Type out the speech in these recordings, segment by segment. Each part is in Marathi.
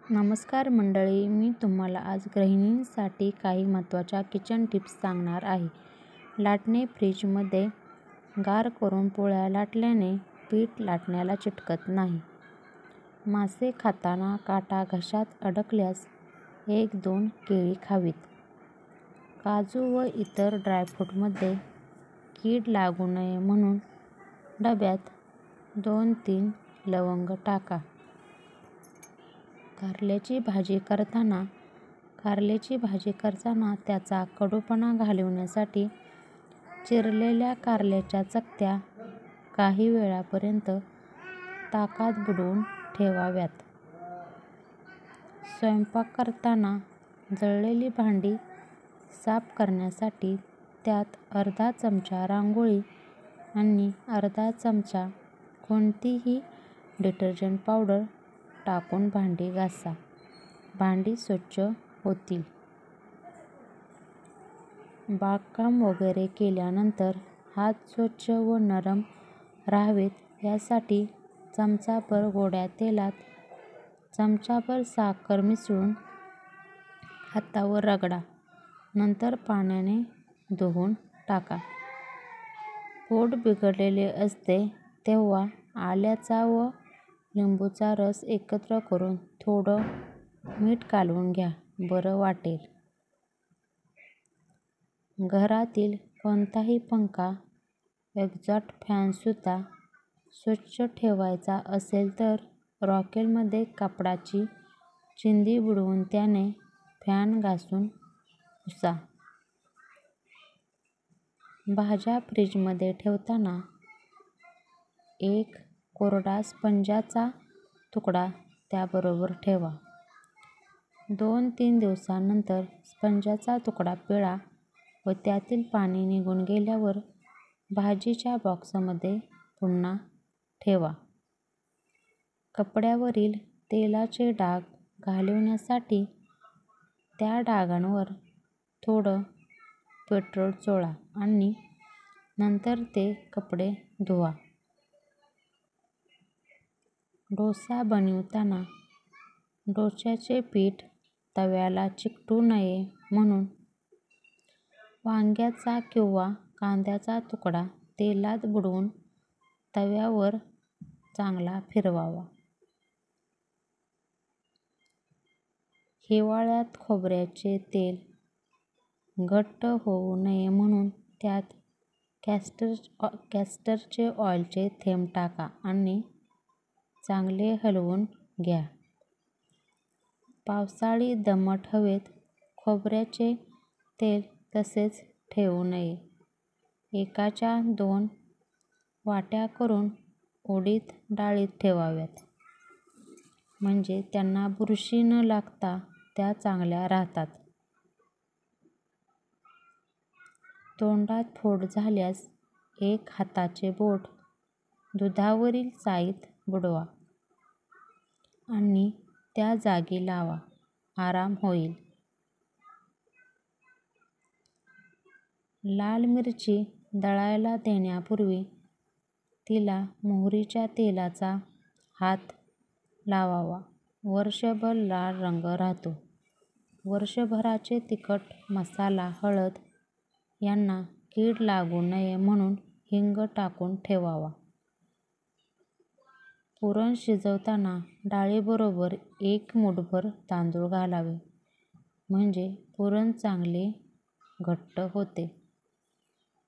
नमस्कार मंडळी, मी तुम्हाला आज गृहिणींसाठी काही महत्त्वाच्या किचन टिप्स सांगणार आहे. लाटणे. फ्रीजमध्ये गार करून पोळ्या लाटल्याने पीठ लाटण्याला चिटकत नाही. मासे खाताना काटा घशात अडकल्यास 1-2 केळी खावीत. काजू व इतर ड्रायफ्रूटमध्ये कीड लागू नये म्हणून डब्यात 2-3 लवंग टाका. कारल्याची भाजी करताना त्याचा कडूपणा घालवण्यासाठी चिरलेल्या कारल्याच्या चकत्या काही वेळापर्यंत ताकात बुडवून ठेवाव्यात. स्वयंपाक करताना जळलेली भांडी साफ करण्यासाठी त्यात अर्धा चमचा रांगोळी आणि अर्धा चमचा कोणतीही डिटर्जंट पावडर टाकून भांडी घासा. भांडी स्वच्छ होतील. बागकाम वगैरे केल्यानंतर हात स्वच्छ व नरम राहावेत यासाठी चमचाभर गोड्या तेलात चमचाभर साखर मिसळून हातावर रगडा. नंतर पाण्याने धुवून टाका. पोट बिघडलेले असते तेव्हा आल्याचा व लिंबूचा रस एकत्र करून थोडं मीठ कालवून घ्या, बरं वाटेल. घरातील कोणताही पंखा, एक्झॉस्ट फॅनसुद्धा स्वच्छ ठेवायचा असेल तर रॉकेलमध्ये कापडाची चिंदी बुडवून त्याने फॅन घासून पुसा. भाज्या फ्रीजमध्ये ठेवताना एक कोरडा स्पंजाचा तुकडा त्याबरोबर ठेवा. 2-3 दिवसांनंतर स्पंजाचा तुकडा पिळा व त्यातील पाणी निघून गेल्यावर भाजीच्या बॉक्समध्ये पुन्हा ठेवा. कपड्यावरील तेलाचे डाग घालवण्यासाठी त्या डागांवर थोडं पेट्रोल चोळा आणि नंतर ते कपडे धुवा. डोसा बनवताना डोश्याचे पीठ तव्याला चिकटू नये म्हणून वांग्याचा किंवा कांद्याचा तुकडा तेलात बुडवून तव्यावर चांगला फिरवावा. हिवाळ्यात खोबऱ्याचे तेल घट्ट होऊ नये म्हणून त्यात कॅस्टरचे ऑइलचे थेंब टाका आणि चांगले हलवून घ्या. पावसाळी दमट हवेत खोबऱ्याचे तेल तसेच ठेवू नये. 1च्या 2 वाट्या करून उडीद डाळीत ठेवाव्यात, म्हणजे त्यांना बुरशी न लागता त्या चांगल्या राहतात. तोंडात फोड झाल्यास एक हाताचे बोट दुधावरील साईत बुडवा आणि त्या जागी लावा, आराम होईल. लाल मिरची दळायला देण्यापूर्वी तिला मोहरीच्या तेलाचा हात लावावा. वर्षभर लाल रंग राहतो. वर्षभराचे तिखट मसाला, हळद यांना कीड लागू नये म्हणून हिंग टाकून ठेवावा. पुरण शिजवताना डाळीबरोबर 1 मूठभर तांदूळ घालावे, म्हणजे पुरण चांगले घट्ट होते.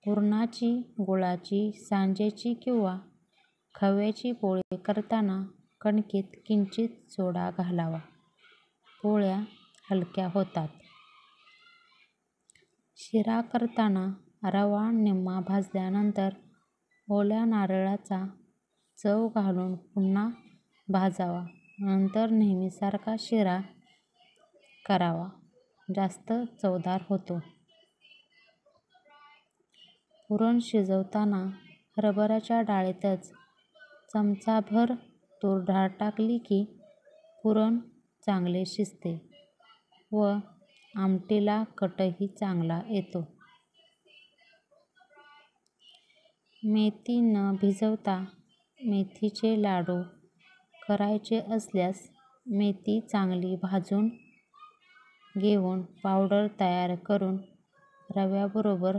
पुरणाची, गुळाची, सांज्याची किंवा खव्याची पोळी करताना कणकीत किंचित सोडा घालावा. पोळ्या हलक्या होतात. शिरा करताना रवा निम्मा भाजल्यानंतर ओल्या नारळाचा चव घालून पुन्हा भाजावा. नंतर नेहमीसारखा शिरा करावा, जास्त चवदार होतो. पुरण शिजवताना हरभऱ्याच्या डाळीतच चमचाभर तूर डाळ टाकली की पुरण चांगले शिजते व आमटीला कटही चांगला येतो. मेथी न भिजवता मेथीचे लाडू करायचे असल्यास मेथी चांगली भाजून घेऊन पावडर तयार करून रव्याबरोबर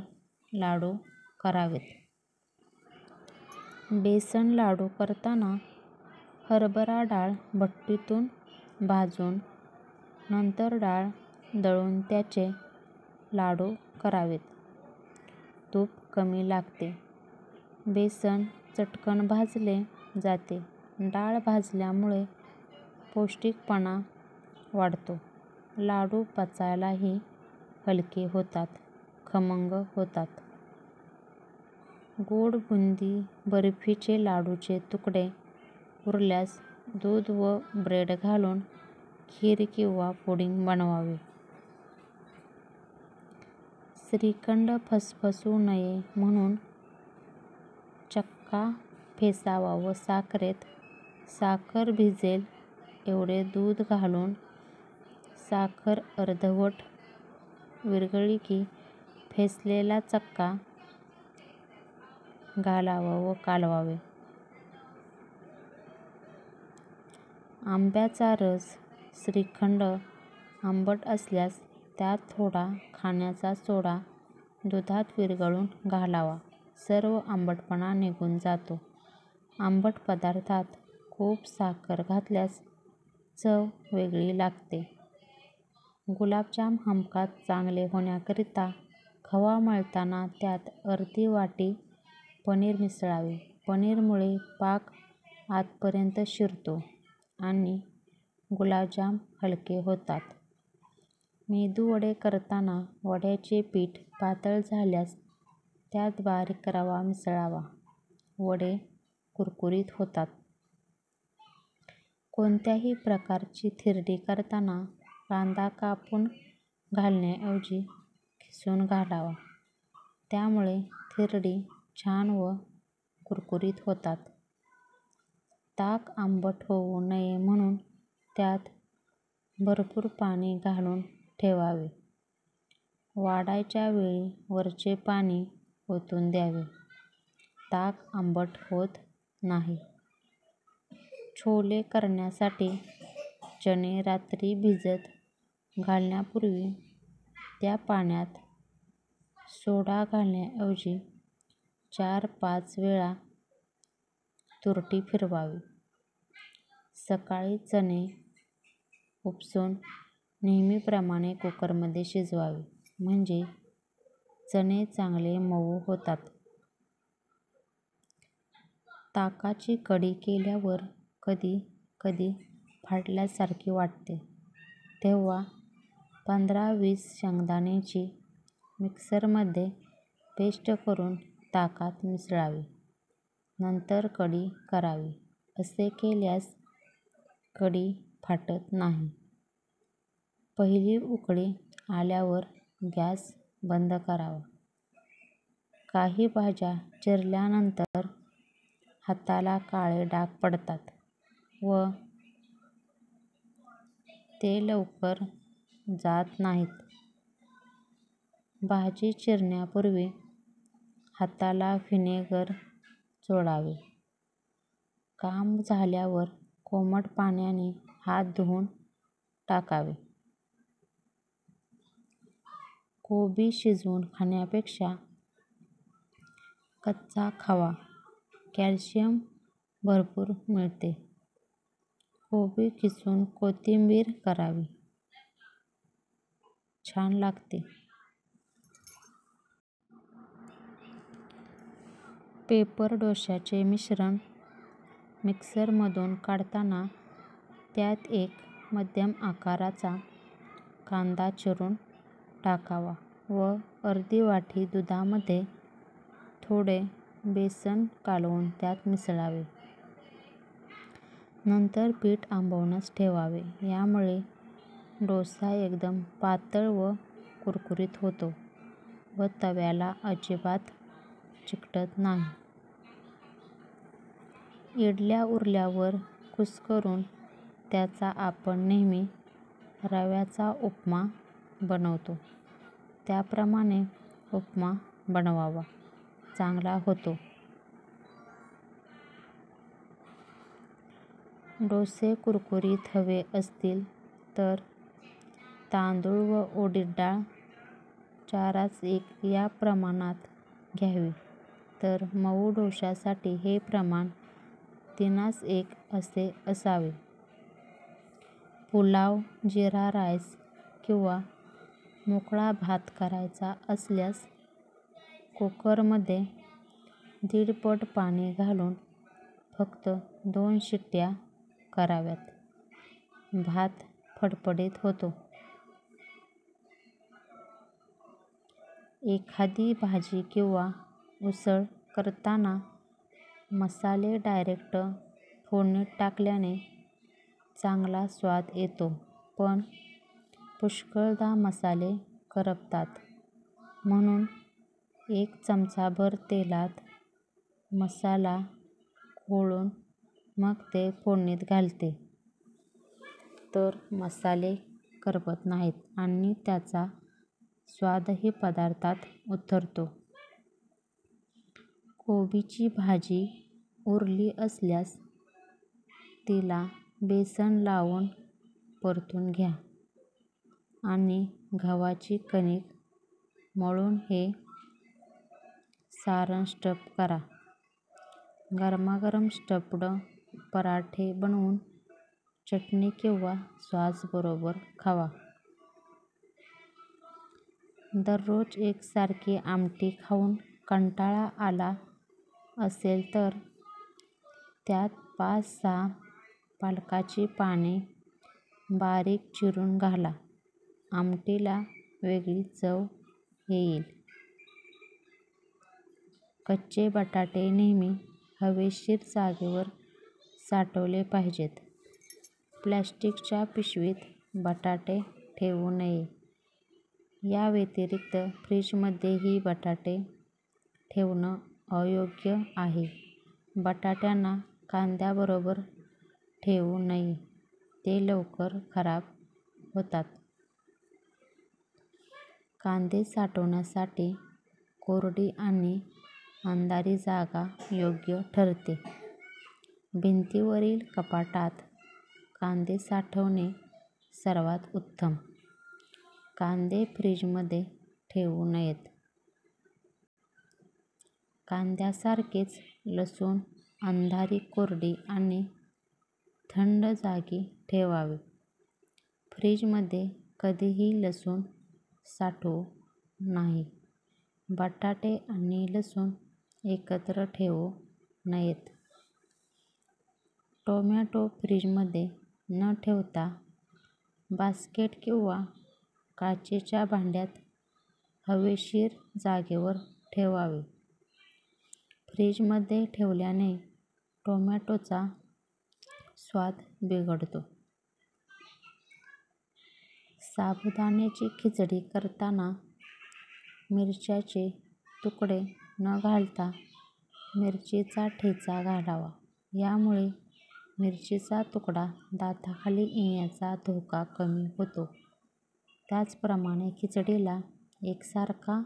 लाडू करावेत. बेसन लाडू करताना हरभरा डाळ भट्टीतून भाजून नंतर डाळ दळून त्याचे लाडू करावेत. तूप कमी लागते. बेसन चटकन भाजले जाते. डाळ भाजल्यामुळे पौष्टिकपणा वाढतो. लाडू पचायलाही हलके होतात, खमंग होतात. गोड बुंदी बर्फीचे लाडूचे तुकडे उरल्यास दूध व ब्रेड घालून खीर किंवा पुडिंग बनवावे. श्रीखंड फसफसू नये म्हणून चक्का फेसावा व साखरेत साखर भिजेल एवढे दूध घालून साखर अर्धवट विरघळली की फेसलेला चक्का घालावा व कालवावे. आंब्याचा रस श्रीखंड आंबट असल्यास त्यात थोडा खाण्याचा सोडा दुधात विरघळून घालावा. सर्व आंबटपणा निघून जातो. आंबट पदार्थात खूप साखर घातल्यास चव वेगळी लागते. गुलाबजाम हमखास चांगले होण्याकरिता खवा मळताना त्यात अर्धी वाटी पनीर मिसळावे. पनीरमुळे पाक आतपर्यंत शिरतो आणि गुलाबजाम हलके होतात. मेदूवडे करताना वड्याचे पीठ पातळ झाल्यास त्यात बारीक रवा मिसळावा. वडे कुरकुरीत होतात. कोणत्याही प्रकारची थिरडी करताना कांदा कापून घालण्याऐवजी खिसून घालावा. त्यामुळे थिरडी छान व कुरकुरीत होतात. ताक आंबट होऊ नये म्हणून त्यात भरपूर पाणी घालून ठेवावे. वाढायच्या वेळी वरचे पाणी ओतून द्यावे. ताक आंबट होत नाही. छोले करण्यासाठी चणे रात्री भिजत घालण्यापूर्वी त्या पाण्यात सोडा घालण्याऐवजी 4-5 वेळा तुरटी फिरवावी. सकाळी चणे उपसून नेहमीप्रमाणे कुकरमध्ये शिजवावे. म्हणजे चणे चांगले मऊ होतात. ताकाची कढी केल्यावर कधी कधी फाटल्यासारखे वाटते तेव्हा 15-20 शेंगदाण्याची मिक्सरमध्ये पेस्ट करून ताकात मिसळावी. नंतर कढी करावी. असे केल्यास कढी फाटत नाही. पहिली उकळी आल्यावर गॅस बंद करावा. काही भाज्या चिरल्यानंतर हाताला काळे डाग पडतात व ते लवकर जात नाहीत. भाजी चिरण्यापूर्वी हाताला व्हिनेगर चोळावे. काम झाल्यावर कोमट पाण्याने हात धुवून टाकावे. कोबी शिजवून खाण्यापेक्षा कच्चा खावा. कॅल्शियम भरपूर मिळते. कोबी किसून कोशिंबीर करावी. छान लागते. पेपर डोश्याचे मिश्रण मिक्सरमधून काढताना त्यात एक मध्यम आकाराचा कांदा चिरून टाकावा व अर्धी वाटी दुधामध्ये थोडे बेसन कालवून त्यात मिसळावे. नंतर पीठ आंबवण्यास ठेवावे. यामुळे डोसा एकदम पातळ व कुरकुरीत होतो व तव्याला अजिबात चिकटत नाही. इडल्या उरल्यावर कुस्करून त्याचा आपण नेहमी रव्याचा उपमा बनवतो त्याप्रमाणे उपमा बनवावा. चांगला होतो. डोसे कुरकुरीत हवे असतील तर तांदूळ व उडीद डाळ 4:1 या प्रमाणात घ्यावी, तर मऊ डोशासाठी हे प्रमाण 3:1 असे असावे. पुलाव, जिरा राईस किंवा मोकळा भात करायचा असल्यास कुकरमध्ये 1.5 पट पाणी घालून फक्त 2 शिट्ट्या कराव्यात. भात फडफडीत होतो. एखादी भाजी किंवा उसळ करताना मसाले डायरेक्ट फोडणीत टाकल्याने चांगला स्वाद येतो, पण पुष्कळदा मसाले करपतात. म्हणून 1 चमचाभर तेलात मसाला घोळून मग ते फोडणीत घालते, तर मसाले करपत नाहीत आणि त्याचा स्वादही पदार्थात उतरतो. कोबीची भाजी उरली असल्यास तिला बेसन लावून परतून घ्या आणि गव्हाची कणिक मळून हे सारण स्टफ करा. गरमागरम स्टफ्ड पराठे बनवून चटणी किंवा सॉसबरोबर खावा. दररोज एकसारखी आमटी खाऊन कंटाळा आला असेल तर त्यात 5-6 पालकाची पाने बारीक चिरून घाला. आमटीला वेगळी चव येईल. कच्चे बटाटे नेहमी हवेशीर जागेवर साठवले पाहिजेत. प्लॅस्टिकच्या पिशवीत बटाटे ठेवू नये. या व्यतिरिक्त फ्रीजमध्येही बटाटे ठेवणं अयोग्य आहे. बटाट्यांना कांद्याबरोबर ठेवू नये, ते लवकर खराब होतात. कांदे साठवण्यासाठी कोरडी आणि अंधारी जागा योग्य ठरते. भिंतीवरील कपाटात कांदे साठवणे सर्वात उत्तम. कांदे फ्रीजमध्ये ठेवू नयेत. कांद्यासारखेच लसूण अंधारी, कोरडी आणि थंड जागी ठेवावे. फ्रीजमध्ये कधीही लसूण साठवू नाही. बटाटे आणि लसूण एकत्र ठेवू नयेत. टोमॅटो फ्रीजमध्ये न ठेवता बास्केट किंवा काचेच्या भांड्यात हवेशीर जागेवर ठेवावे. फ्रीजमध्ये ठेवल्याने टोमॅटोचा स्वाद बिघडतो. साबुदाण्याची खिचडी करताना मिरच्याचे तुकडे न घालता मिरचीचा ठेचा घालावा. यामुळे मिरचीचा तुकडा दाताखाली येण्याचा धोका कमी होतो. त्याचप्रमाणे खिचडीला एकसारखा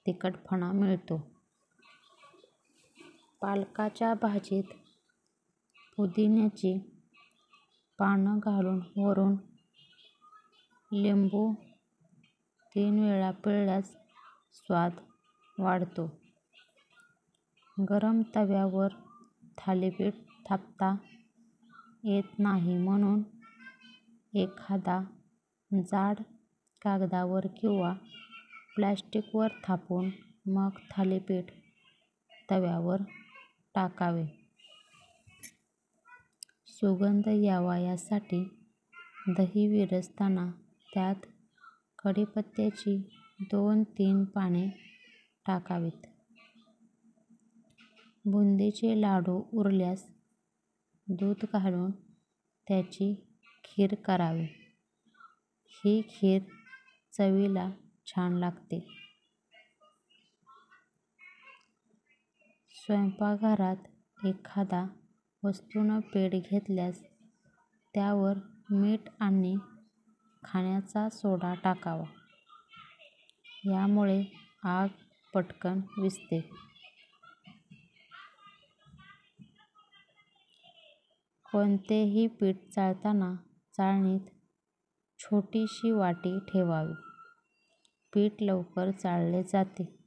तिखटपणा मिळतो. पालकाच्या भाजीत पुदिन्याची पानं घालून वरून लिंबू 3 वेळा पिळल्यास स्वाद वाढतो. गरम तव्यावर थालीपीठ थापता येत नाही, म्हणून एखादा जाड कागदावर किंवा प्लास्टिकवर थापून मग थालीपीठ तव्यावर टाकावे. सुगंध यावा यासाठी दही विरघळताना त्यात कढीपत्त्याची 2-3 पाने टाकावीत. बुंदीचे लाडू उरल्यास दूध घालून त्याची खीर करावी. ही खीर चवीला छान लागते. स्वयंपाकघरात एखादा वस्तूनं पेट घेतल्यास त्यावर मीठ आणि खाण्याचा सोडा टाकावा. यामुळे आग पटकन विझते. कोणतेही पीठ चाळताना चाळणीत छोटीशी वाटी ठेवावी. पीठ लवकर चाळले जाते.